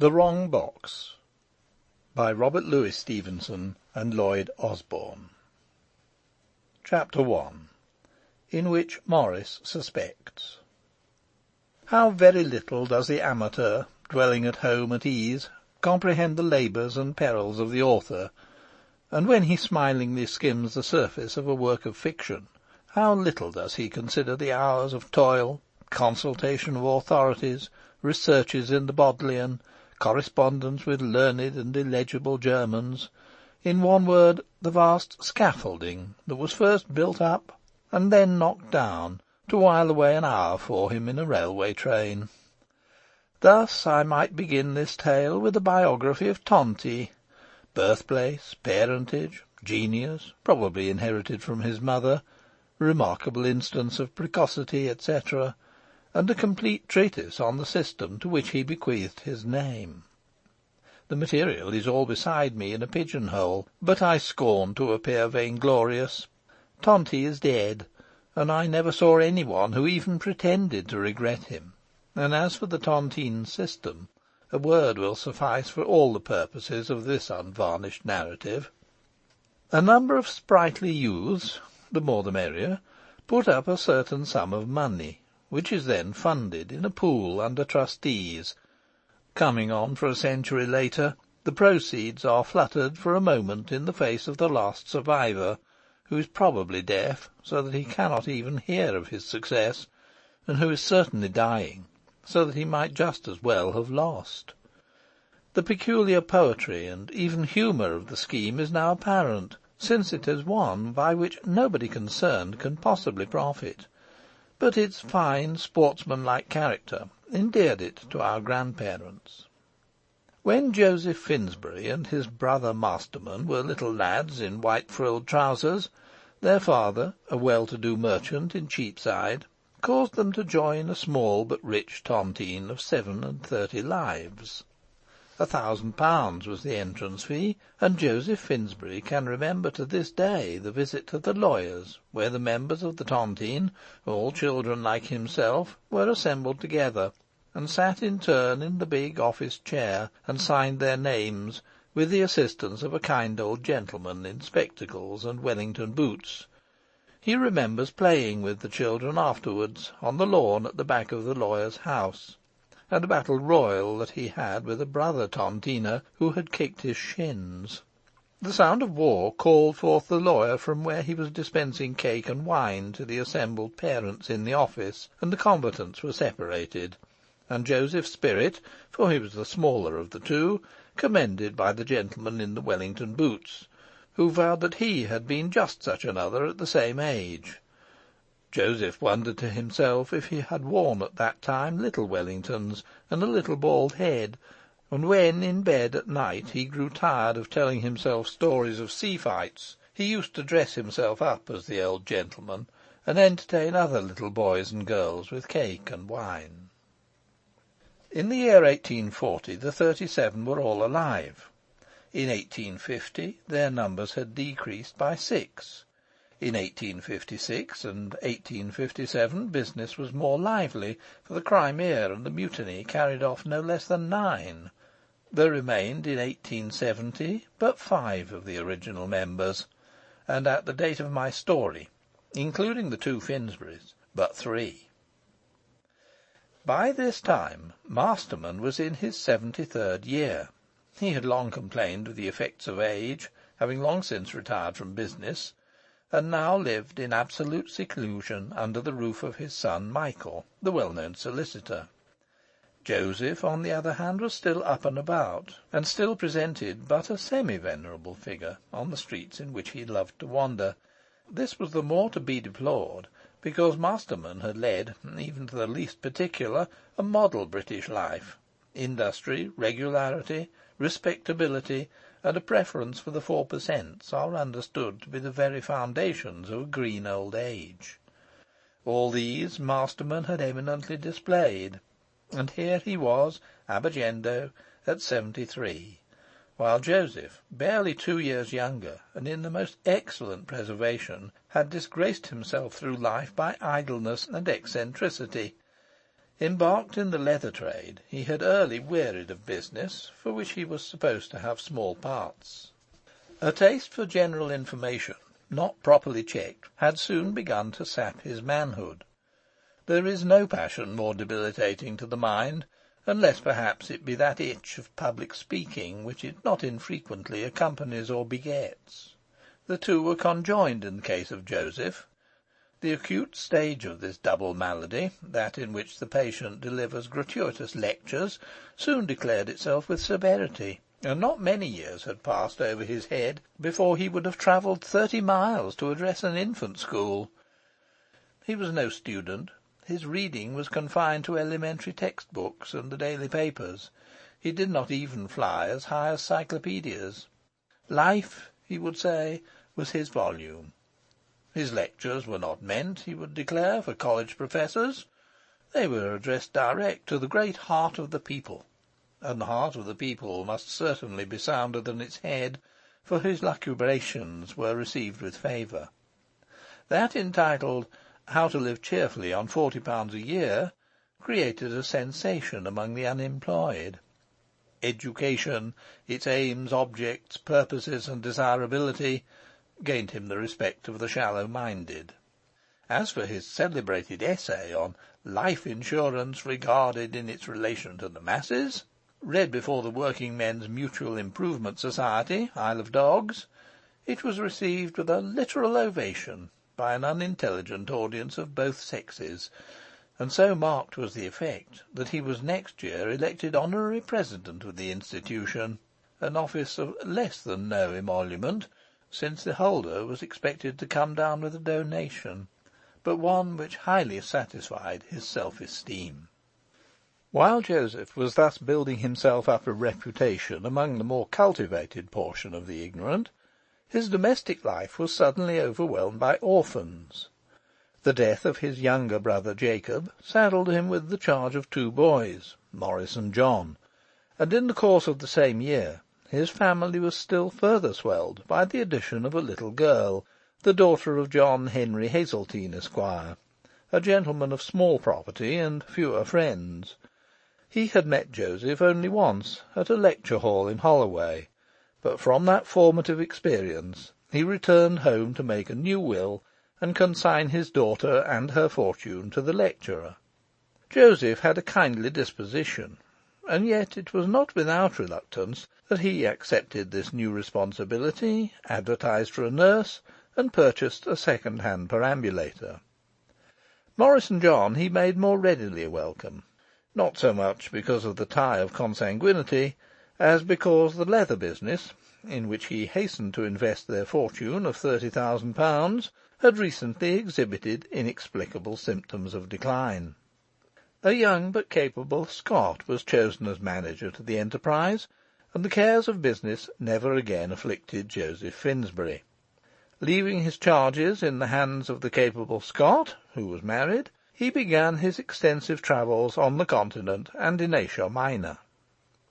The Wrong Box by Robert Louis Stevenson and Lloyd Osborne. Chapter 1. In which Morris suspects. How very little does the amateur, dwelling at home at ease, comprehend the labours and perils of the author, and when he smilingly skims the surface of a work of fiction, how little does he consider the hours of toil, consultation of authorities, researches in the Bodleian, correspondence with learned and illegible Germans, in one word, the vast scaffolding that was first built up and then knocked down to while away an hour for him in a railway train. Thus I might begin this tale with a biography of Tonti, birthplace, parentage, genius, probably inherited from his mother, remarkable instance of precocity, etc., and a complete treatise on the system to which he bequeathed his name. The material is all beside me in a pigeon-hole, but I scorn to appear vainglorious. Tonti is dead, and I never saw any one who even pretended to regret him, and as for the Tontine system, a word will suffice for all the purposes of this unvarnished narrative. A number of sprightly youths, the more the merrier, put up a certain sum of money, which is then funded in a pool under trustees. Coming on for a century later, the proceeds are fluttered for a moment in the face of the last survivor, who is probably deaf, so that he cannot even hear of his success, and who is certainly dying, so that he might just as well have lost. The peculiar poetry and even humour of the scheme is now apparent, since it is one by which nobody concerned can possibly profit. But its fine sportsmanlike character endeared it to our grandparents. When Joseph Finsbury and his brother Masterman were little lads in white-frilled trousers, their father, a well-to-do merchant in Cheapside, caused them to join a small but rich tontine of 37 lives. £1,000 was the entrance fee, and Joseph Finsbury can remember to this day the visit to the lawyers, where the members of the tontine, all children like himself, were assembled together, and sat in turn in the big office chair, and signed their names, with the assistance of a kind old gentleman in spectacles and Wellington boots. He remembers playing with the children afterwards on the lawn at the back of the lawyer's house, and a battle royal that he had with a brother tontiner who had kicked his shins. The sound of war called forth the lawyer from where he was dispensing cake and wine to the assembled parents in the office, and the combatants were separated, and Joseph's spirit, for he was the smaller of the two, commended by the gentleman in the Wellington boots, who vowed that he had been just such another at the same age. Joseph wondered to himself if he had worn at that time little Wellingtons and a little bald head, and when in bed at night he grew tired of telling himself stories of sea-fights, he used to dress himself up as the old gentleman, and entertain other little boys and girls with cake and wine. In the year 1840 the 37 were all alive. In 1850 their numbers had decreased by 6. In 1856 and 1857 business was more lively, for the Crimea and the Mutiny carried off no less than 9. There remained in 1870 but 5 of the original members, and at the date of my story, including the 2 Finsburys, but 3. By this time Masterman was in his 73rd year. He had long complained of the effects of age, having long since retired from business, and now lived in absolute seclusion under the roof of his son Michael, the well-known solicitor. Joseph, on the other hand, was still up and about, and still presented but a semi-venerable figure on the streets in which he loved to wander. This was the more to be deplored, because Masterman had led, even to the least particular, a model British life. Industry, regularity, respectability, and a preference for the 4% are understood to be the very foundations of a green old age. All these Masterman had eminently displayed, and here he was, ab agendo, at 73, while Joseph, barely 2 years younger, and in the most excellent preservation, had disgraced himself through life by idleness and eccentricity. Embarked in the leather trade, he had early wearied of business, for which he was supposed to have small parts. A taste for general information, not properly checked, had soon begun to sap his manhood. There is no passion more debilitating to the mind, unless perhaps it be that itch of public speaking which it not infrequently accompanies or begets. The two were conjoined in the case of Joseph. The acute stage of this double malady, that in which the patient delivers gratuitous lectures, soon declared itself with severity, and not many years had passed over his head before he would have travelled 30 miles to address an infant school. He was no student. His reading was confined to elementary textbooks and the daily papers. He did not even fly as high as cyclopaedias. Life, he would say, was his volume. His lectures were not meant, he would declare, for college professors. They were addressed direct to the great heart of the people, and the heart of the people must certainly be sounder than its head, for his lucubrations were received with favour. That entitled How to Live Cheerfully on £40 a Year created a sensation among the unemployed. Education, its aims, objects, purposes, and desirability, gained him the respect of the shallow-minded. As for his celebrated essay on Life Insurance regarded in its relation to the masses, read before the Working Men's Mutual Improvement Society, Isle of Dogs, it was received with a literal ovation by an unintelligent audience of both sexes, and so marked was the effect that he was next year elected honorary president of the institution, an office of less than no emolument, since the holder was expected to come down with a donation, but one which highly satisfied his self-esteem. While Joseph was thus building himself up a reputation among the more cultivated portion of the ignorant, his domestic life was suddenly overwhelmed by orphans. The death of his younger brother Jacob saddled him with the charge of 2 boys, Morris and John, and in the course of the same year his family was still further swelled by the addition of a little girl, the daughter of John Henry Hazeltine, Esquire, a gentleman of small property and fewer friends. He had met Joseph only once, at a lecture hall in Holloway, but from that formative experience he returned home to make a new will and consign his daughter and her fortune to the lecturer. Joseph had a kindly disposition, and yet it was not without reluctance that he accepted this new responsibility, advertised for a nurse, and purchased a second-hand perambulator. Morris and John he made more readily welcome, not so much because of the tie of consanguinity, as because the leather business, in which he hastened to invest their fortune of £30,000, had recently exhibited inexplicable symptoms of decline. A young but capable Scot was chosen as manager to the enterprise, and the cares of business never again afflicted Joseph Finsbury. Leaving his charges in the hands of the capable Scot, who was married, he began his extensive travels on the Continent and in Asia Minor.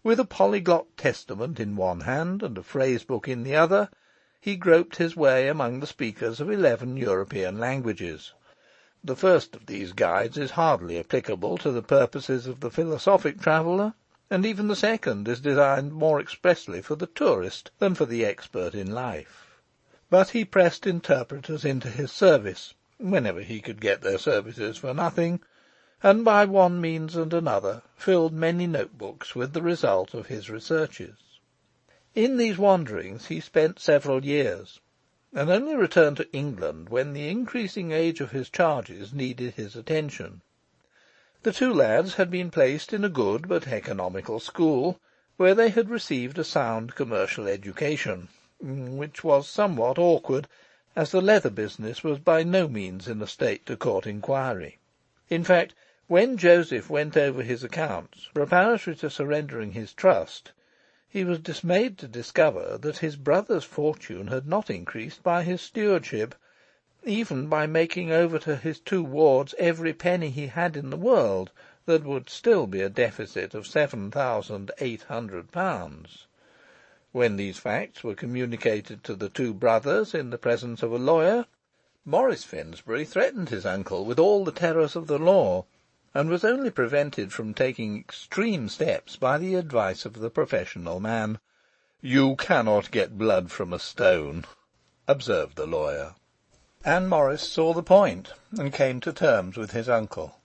With a polyglot testament in one hand and a phrase-book in the other, he groped his way among the speakers of 11 European languages. The first of these guides is hardly applicable to the purposes of the philosophic traveller, and even the second is designed more expressly for the tourist than for the expert in life. But he pressed interpreters into his service, whenever he could get their services for nothing, and by one means and another filled many notebooks with the result of his researches. In these wanderings he spent several years, and only returned to England when the increasing age of his charges needed his attention. The 2 lads had been placed in a good but economical school, where they had received a sound commercial education, which was somewhat awkward, as the leather business was by no means in a state to court inquiry. In fact, when Joseph went over his accounts, preparatory to surrendering his trust, he was dismayed to discover that his brother's fortune had not increased by his stewardship, even by making over to his 2 wards every penny he had in the world, there would still be a deficit of £7,800. When these facts were communicated to the 2 brothers in the presence of a lawyer, Morris Finsbury threatened his uncle with all the terrors of the law, and was only prevented from taking extreme steps by the advice of the professional man. "You cannot get blood from a stone," observed the lawyer. And Morris saw the point, and came to terms with his uncle.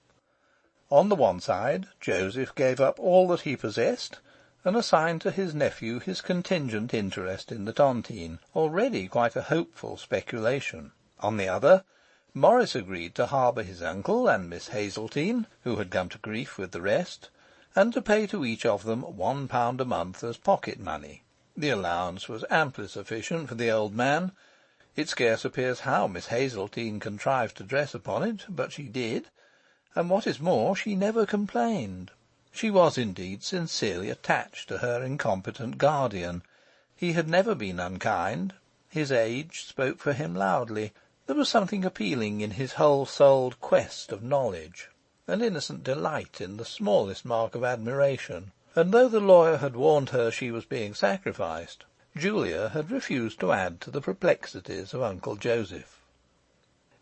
On the one side, Joseph gave up all that he possessed, and assigned to his nephew his contingent interest in the tontine, already quite a hopeful speculation. On the other, Morris agreed to harbour his uncle and Miss Hazeltine, who had come to grief with the rest, and to pay to each of them £1 a month as pocket money. The allowance was amply sufficient for the old man. It scarce appears how Miss Hazeltine contrived to dress upon it, but she did, and what is more, she never complained. She was indeed sincerely attached to her incompetent guardian. He had never been unkind. His age spoke for him loudly. There was something appealing in his whole-souled quest of knowledge, an innocent delight in the smallest mark of admiration. And though the lawyer had warned her she was being sacrificed, Julia had refused to add to the perplexities of Uncle Joseph.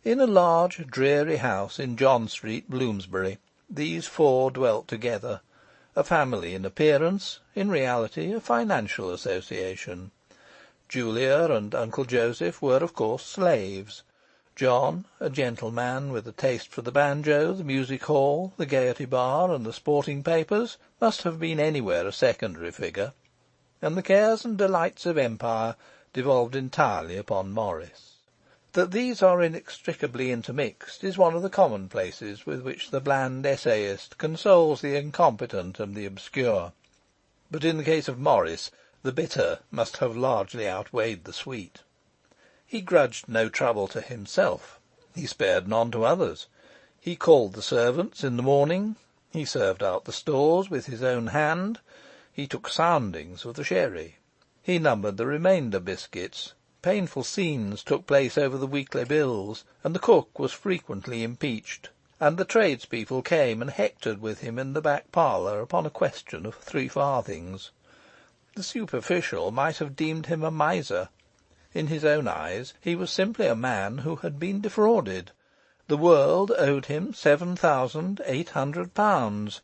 In a large, dreary house in John Street, Bloomsbury, these four dwelt together, a family in appearance, in reality a financial association. Julia and Uncle Joseph were, of course, slaves. John, a gentleman with a taste for the banjo, the music hall, the Gaiety bar, and the sporting papers, must have been anywhere a secondary figure, and the cares and delights of empire devolved entirely upon Morris. That these are inextricably intermixed is one of the commonplaces with which the bland essayist consoles the incompetent and the obscure. But in the case of Morris, the bitter must have largely outweighed the sweet. He grudged no trouble to himself. He spared none to others. He called the servants in the morning. He served out the stores with his own hand. He took soundings of the sherry. He numbered the remainder biscuits. Painful scenes took place over the weekly bills, and the cook was frequently impeached, and the tradespeople came and hectored with him in the back parlour upon a question of 3 farthings. The superficial might have deemed him a miser. In his own eyes he was simply a man who had been defrauded. The world owed him £7,800,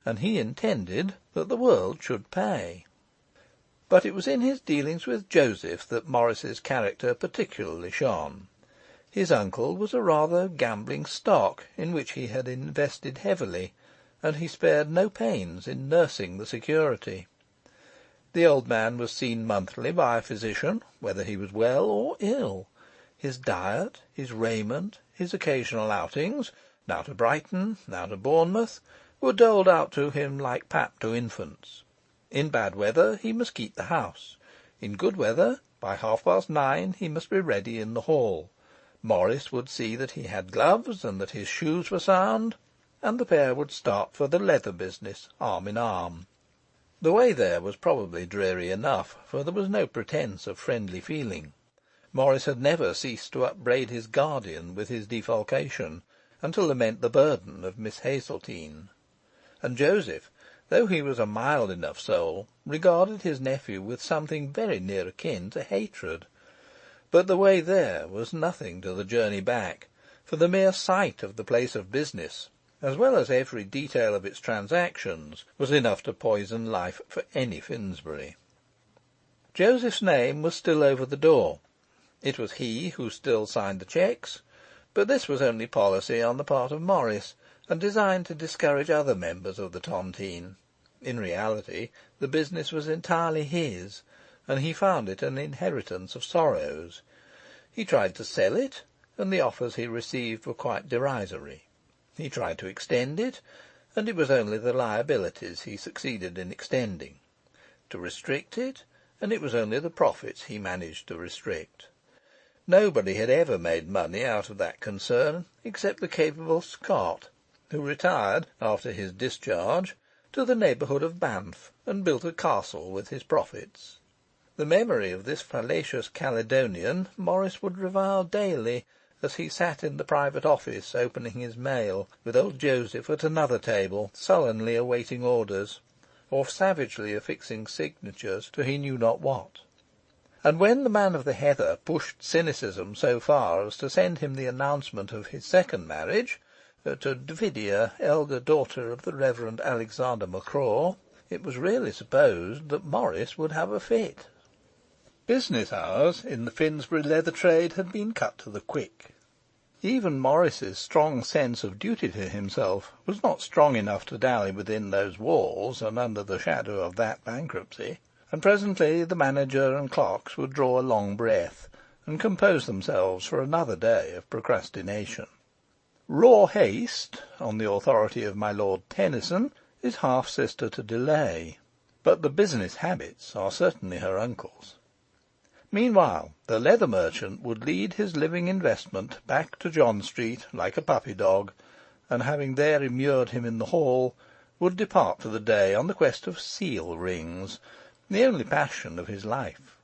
and he intended that the world should pay. But it was in his dealings with Joseph that Morris's character particularly shone. His uncle was a rather gambling stock, in which he had invested heavily, and he spared no pains in nursing the security. The old man was seen monthly by a physician, whether he was well or ill. His diet, his raiment, his occasional outings, now to Brighton, now to Bournemouth, were doled out to him like pap to infants. In bad weather he must keep the house. In good weather, by 9:30 he must be ready in the hall. Morris would see that he had gloves, and that his shoes were sound, and the pair would start for the leather business arm in arm. The way there was probably dreary enough, for there was no pretence of friendly feeling. Morris had never ceased to upbraid his guardian with his defalcation, and to lament the burden of Miss Hazeltine. And Joseph, though he was a mild enough soul, regarded his nephew with something very near akin to hatred. But the way there was nothing to the journey back, for the mere sight of the place of business, as well as every detail of its transactions, was enough to poison life for any Finsbury. Joseph's name was still over the door. It was he who still signed the cheques, but this was only policy on the part of Morris, and designed to discourage other members of the tontine. In reality, the business was entirely his, and he found it an inheritance of sorrows. He tried to sell it, and the offers he received were quite derisory. He tried to extend it, and it was only the liabilities he succeeded in extending. To restrict it, and it was only the profits he managed to restrict. Nobody had ever made money out of that concern except the capable Scott, who retired, after his discharge, to the neighbourhood of Banff, and built a castle with his profits. The memory of this fallacious Caledonian Morris would revile daily, as he sat in the private office opening his mail, with old Joseph at another table, sullenly awaiting orders, or savagely affixing signatures to he knew not what. And when the man of the heather pushed cynicism so far as to send him the announcement of his second marriage, To Davidia, elder daughter of the Reverend Alexander Macraw, it was really supposed that Morris would have a fit. Business hours in the Finsbury leather trade had been cut to the quick. Even Morris's strong sense of duty to himself was not strong enough to dally within those walls and under the shadow of that bankruptcy, and presently the manager and clerks would draw a long breath and compose themselves for another day of procrastination. Raw haste, on the authority of my Lord Tennyson, is half-sister to delay, but the business habits are certainly her uncles. Meanwhile, the leather merchant would lead his living investment back to John Street like a puppy dog, and having there immured him in the hall, would depart for the day on the quest of seal rings, the only passion of his life.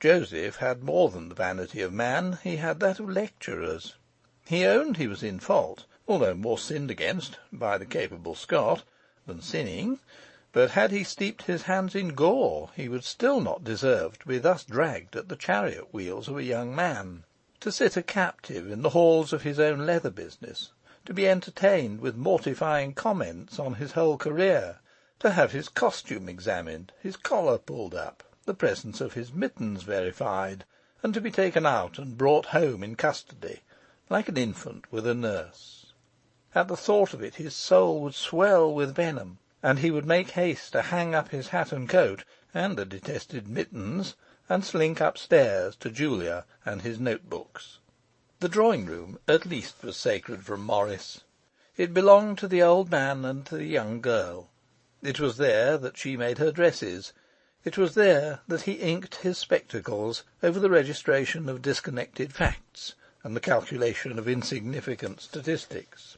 Joseph had more than the vanity of man, he had that of lecturers. He owned he was in fault, although more sinned against, by the capable Scot, than sinning, but had he steeped his hands in gore, he would still not deserve to be thus dragged at the chariot wheels of a young man, to sit a captive in the halls of his own leather business, to be entertained with mortifying comments on his whole career, to have his costume examined, his collar pulled up, the presence of his mittens verified, and to be taken out and brought home in custody, like an infant with a nurse. At the thought of it his soul would swell with venom, and he would make haste to hang up his hat and coat, and the detested mittens, and slink upstairs to Julia and his notebooks. The drawing-room, at least, was sacred from Morris. It belonged to the old man and to the young girl. It was there that she made her dresses. It was there that he inked his spectacles over the registration of disconnected facts and the calculation of insignificant statistics.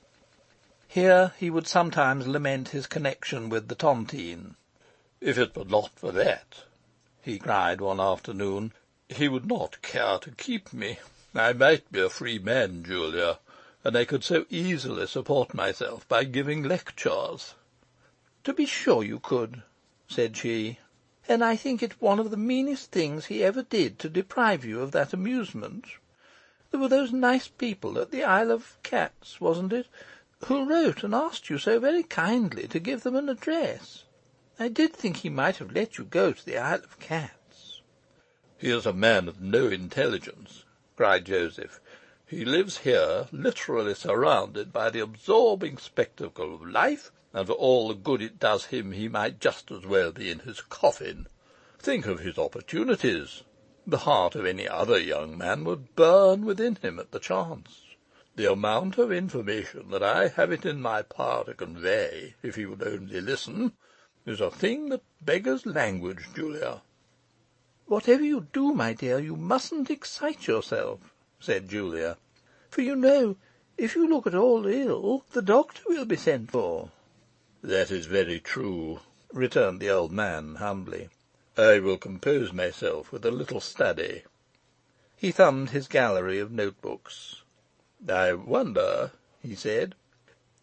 Here he would sometimes lament his connection with the tontine. "If it were not for that," he cried one afternoon, "he would not care to keep me. I might be a free man, Julia, and I could so easily support myself by giving lectures." "To be sure you could," said she, "and I think it one of the meanest things he ever did to deprive you of that amusement. There were those nice people at the Isle of Cats, wasn't it, who wrote and asked you so very kindly to give them an address. I did think he might have let you go to the Isle of Cats." "He is a man of no intelligence," cried Joseph. "He lives here, literally surrounded by the absorbing spectacle of life, and for all the good it does him, he might just as well be in his coffin. Think of his opportunities. The heart of any other young man would burn within him at the chance. The amount of information that I have it in my power to convey, if he would only listen, is a thing that beggars language, Julia." "Whatever you do, my dear, you mustn't excite yourself," said Julia. "For you know, if you look at all ill, the doctor will be sent for." "That is very true," returned the old man humbly. "I will compose myself with a little study." He thumbed his gallery of notebooks. "I wonder," he said,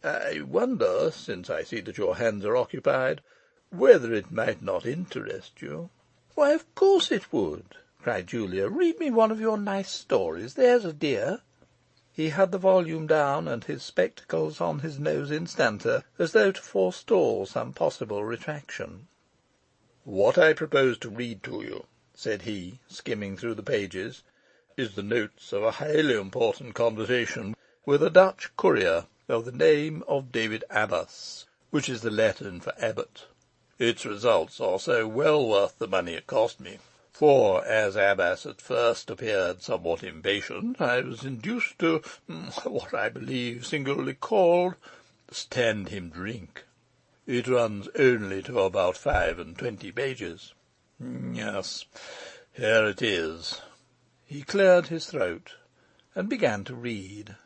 "I wonder, since I see that your hands are occupied, whether it might not interest you." "Why, of course it would," cried Julia. "Read me one of your nice stories, there's a dear." He had the volume down and his spectacles on his nose instanter, as though to forestall some possible retraction. "What I propose to read to you," said he, skimming through the pages, "is the notes of a highly important conversation with a Dutch courier of the name of David Abbas, which is the Latin for abbot. Its results are so well worth the money it cost me, for, as Abbas at first appeared somewhat impatient, I was induced to, what I believe singularly called, stand him drink. It runs only to about 25 pages. Yes, here it is." He cleared his throat and began to read.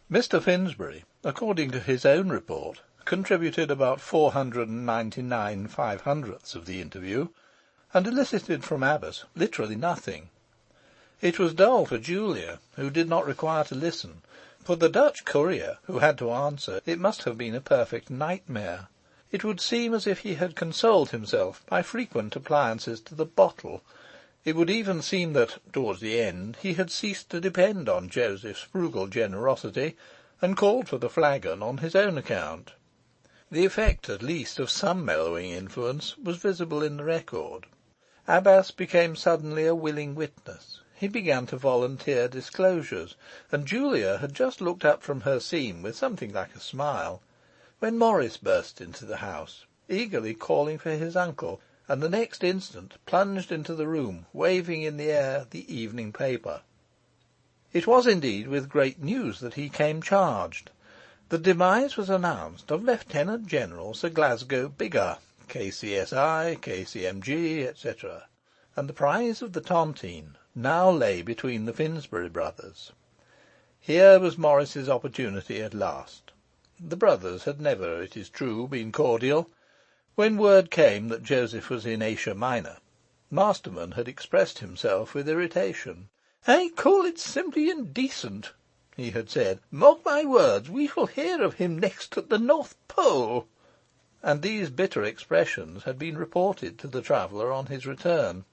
Mr. Finsbury, according to his own report, contributed about 499/500ths of the interview, and elicited from Abbas literally nothing. It was dull for Julia, who did not require to listen. For the Dutch courier, who had to answer, it must have been a perfect nightmare. It would seem as if he had consoled himself by frequent appliances to the bottle. It would even seem that, towards the end, he had ceased to depend on Joseph's frugal generosity, and called for the flagon on his own account. The effect, at least, of some mellowing influence was visible in the record. Abbas became suddenly a willing witness. He began to volunteer disclosures, and Julia had just looked up from her seam with something like a smile, when Morris burst into the house, eagerly calling for his uncle, and the next instant plunged into the room, waving in the air the evening paper. It was indeed with great news that he came charged. The demise was announced of Lieutenant General Sir Glasgow Biggar, KCSI, KCMG, etc., and the prize of the tontine now lay between the Finsbury brothers. Here was Morris's opportunity at last. The brothers had never, it is true, been cordial. When word came that Joseph was in Asia Minor, Masterman had expressed himself with irritation. "I call it simply indecent," he had said. "Mark my words, we shall hear of him next at the North Pole." And these bitter expressions had been reported to the traveller on his return.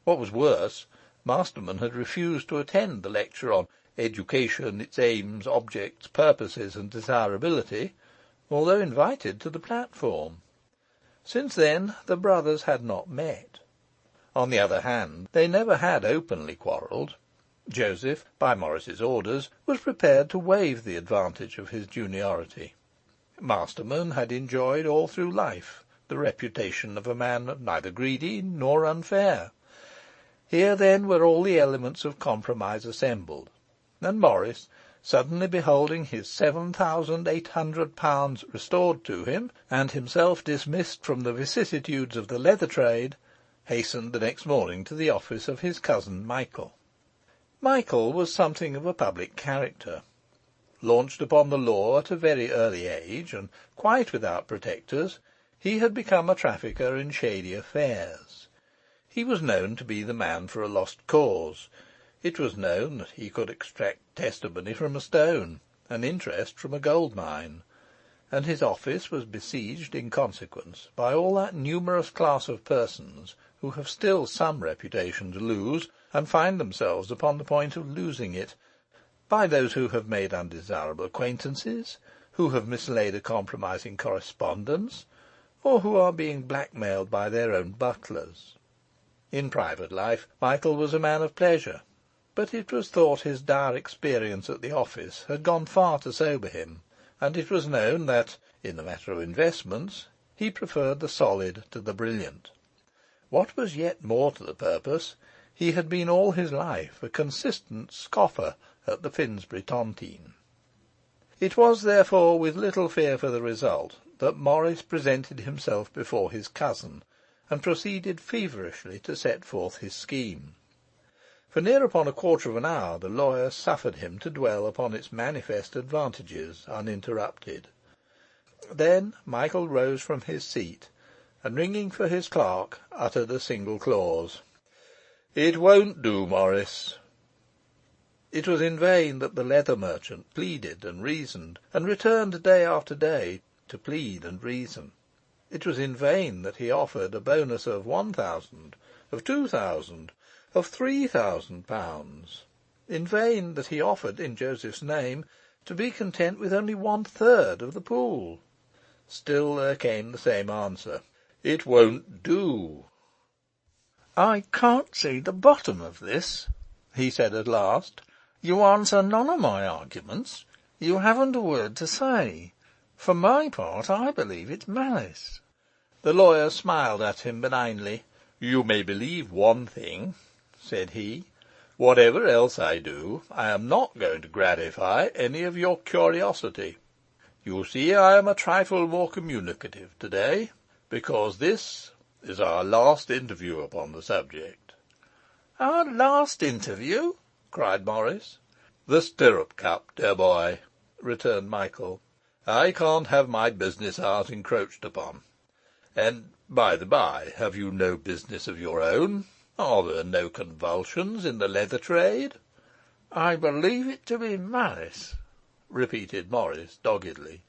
What was worse, Masterman had refused to attend the lecture on Education, its Aims, Objects, Purposes, and Desirability, although invited to the platform. Since then the brothers had not met. On the other hand, they never had openly quarrelled. Joseph, by Morris's orders, was prepared to waive the advantage of his juniority. Masterman had enjoyed all through life the reputation of a man neither greedy nor unfair. Here, then, were all the elements of compromise assembled, and Morris, suddenly beholding his £7,800 restored to him, and himself dismissed from the vicissitudes of the leather trade, hastened the next morning to the office of his cousin Michael. Michael was something of a public character. Launched upon the law at a very early age, and quite without protectors, he had become a trafficker in shady affairs. He was known to be the man for a lost cause. It was known that he could extract testimony from a stone, and interest from a gold mine, and his office was besieged in consequence by all that numerous class of persons who have still some reputation to lose, and find themselves upon the point of losing it, by those who have made undesirable acquaintances, who have mislaid a compromising correspondence, or who are being blackmailed by their own butlers. In private life Michael was a man of pleasure, but it was thought his dire experience at the office had gone far to sober him, and it was known that, in the matter of investments, he preferred the solid to the brilliant. What was yet more to the purpose, he had been all his life a consistent scoffer at the Finsbury tontine. It was, therefore, with little fear for the result that Morris presented himself before his cousin, and proceeded feverishly to set forth his scheme. For near upon a quarter of an hour the lawyer suffered him to dwell upon its manifest advantages uninterrupted. Then Michael rose from his seat, and ringing for his clerk, uttered a single clause. "It won't do, Morris." It was in vain that the leather merchant pleaded and reasoned, and returned day after day to plead and reason. It was in vain that he offered a bonus of £1,000, of £2,000, of £3,000. In vain that he offered, in Joseph's name, to be content with only 1/3 of the pool. Still there came the same answer. "It won't do." "I can't see the bottom of this," he said at last. "You answer none of my arguments. You haven't a word to say. For my part, I believe it's malice." The lawyer smiled at him benignly. "You may believe one thing," said he. "Whatever else I do, I am not going to gratify any of your curiosity. You see, I am a trifle more communicative to-day, because this is our last interview upon the subject." "Our last interview?" cried Morris. "The stirrup cup, dear boy," returned Michael. "I can't have my business hours encroached upon. And, by the by, have you no business of your own? Are there no convulsions in the leather trade?" "I believe it to be malice," repeated Morris doggedly.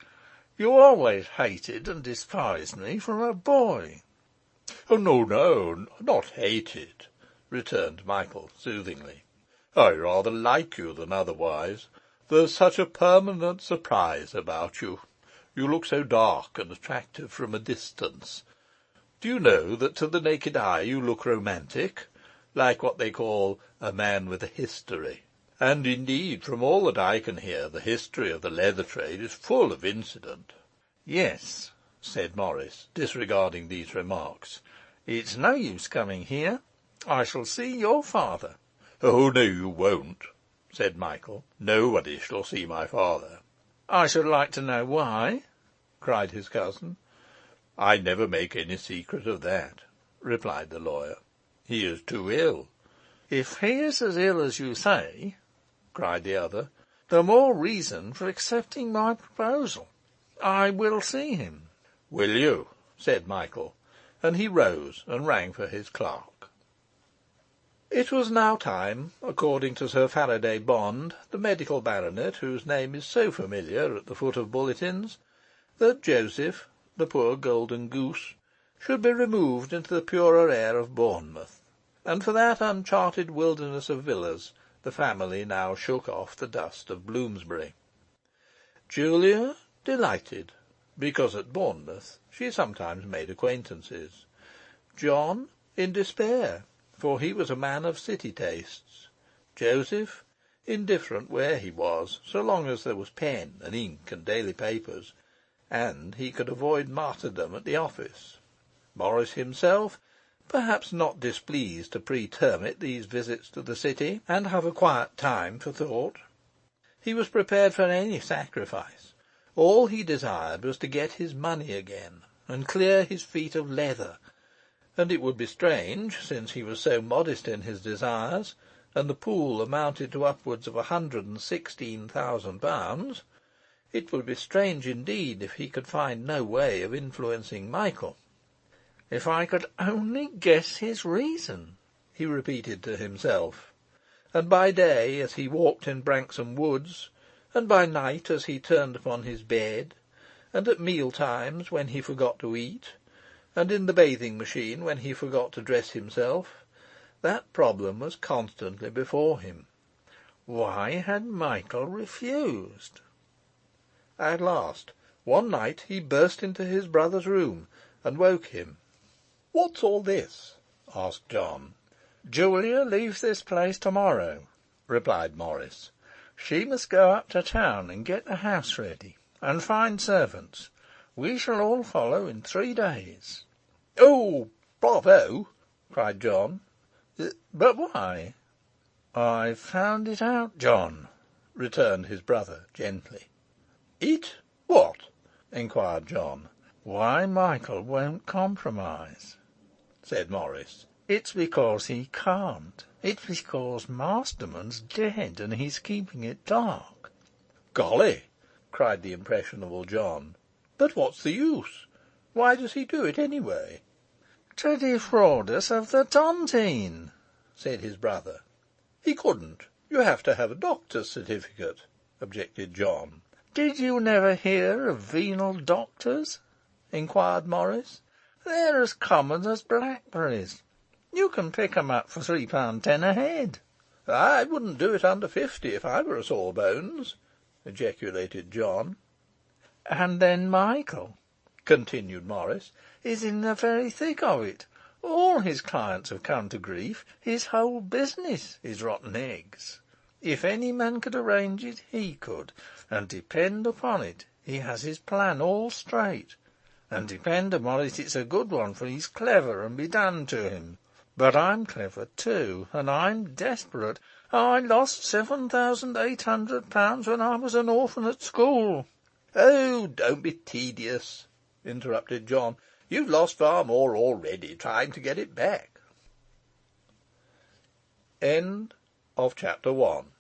"You always hated and despised me from a boy." "Oh, no, not hated," returned Michael soothingly. "I rather like you than otherwise. There's such a permanent surprise about you. You look so dark and attractive from a distance. Do you know that to the naked eye you look romantic, like what they call a man with a history? And indeed, from all that I can hear, the history of the leather trade is full of incident. Yes, said Morris, disregarding these remarks. It's no use coming here. I shall see your father. Oh, no, you won't, said Michael. Nobody shall see my father. I should like to know why, cried his cousin. I never make any secret of that, replied the lawyer. He is too ill. If he is as ill as you say, cried the other, the more reason for accepting my proposal. I will see him. Will you? Said Michael, and he rose and rang for his clerk. It was now time, according to Sir Faraday Bond, the medical baronet whose name is so familiar at the foot of bulletins, that Joseph, the poor golden goose, should be removed into the purer air of Bournemouth, and for that uncharted wilderness of villas the family now shook off the dust of Bloomsbury. Julia, delighted, because at Bournemouth she sometimes made acquaintances. John, in despair, for he was a man of city tastes. Joseph, indifferent where he was, so long as there was pen and ink and daily papers, and he could avoid martyrdom at the office. Morris himself, perhaps not displeased to pretermit these visits to the city, and have a quiet time for thought. He was prepared for any sacrifice. All he desired was to get his money again, and clear his feet of leather, and it would be strange, since he was so modest in his desires, and the pool amounted to upwards of £116,000, it would be strange indeed if he could find no way of influencing Michael. If I could only guess his reason, he repeated to himself, and by day as he walked in Branksome Woods, and by night as he turned upon his bed, and at meal times when he forgot to eat, and in the bathing machine when he forgot to dress himself, that problem was constantly before him. Why had Michael refused? At last, one night he burst into his brother's room and woke him. "What's all this?" asked John. "Julia leaves this place to-morrow," replied Morris. "She must go up to town and get the house ready, and find servants. We shall all follow in 3 days." "Oh, bravo!" cried John. "But why?" "I've found it out, John," returned his brother gently. "It? What?" inquired John. "Why Michael won't compromise," said Morris. "It's because he can't. It's because Masterman's dead, and he's keeping it dark." "Golly!" cried the impressionable John. "But what's the use? Why does he do it, anyway?" "To defraud us of the tontine," said his brother. "He couldn't. You have to have a doctor's certificate," objected John. "Did you never hear of venal doctors?" inquired Morris. "They're as common as blackberries. You can pick 'em up for £3.10 a head." "I wouldn't do it under 50 if I were a sawbones," ejaculated John. "And then Michael," continued Morris, "is in the very thick of it. All his clients have come to grief. His whole business is rotten eggs. If any man could arrange it, he could. And depend upon it, he has his plan all straight. And depend upon it, it's a good one, for he's clever, and be done to him. But I'm clever too, and I'm desperate. I lost £7,800 when I was an orphan at school." "Oh, don't be tedious," interrupted John. "You've lost far more already trying to get it back." End of chapter 1.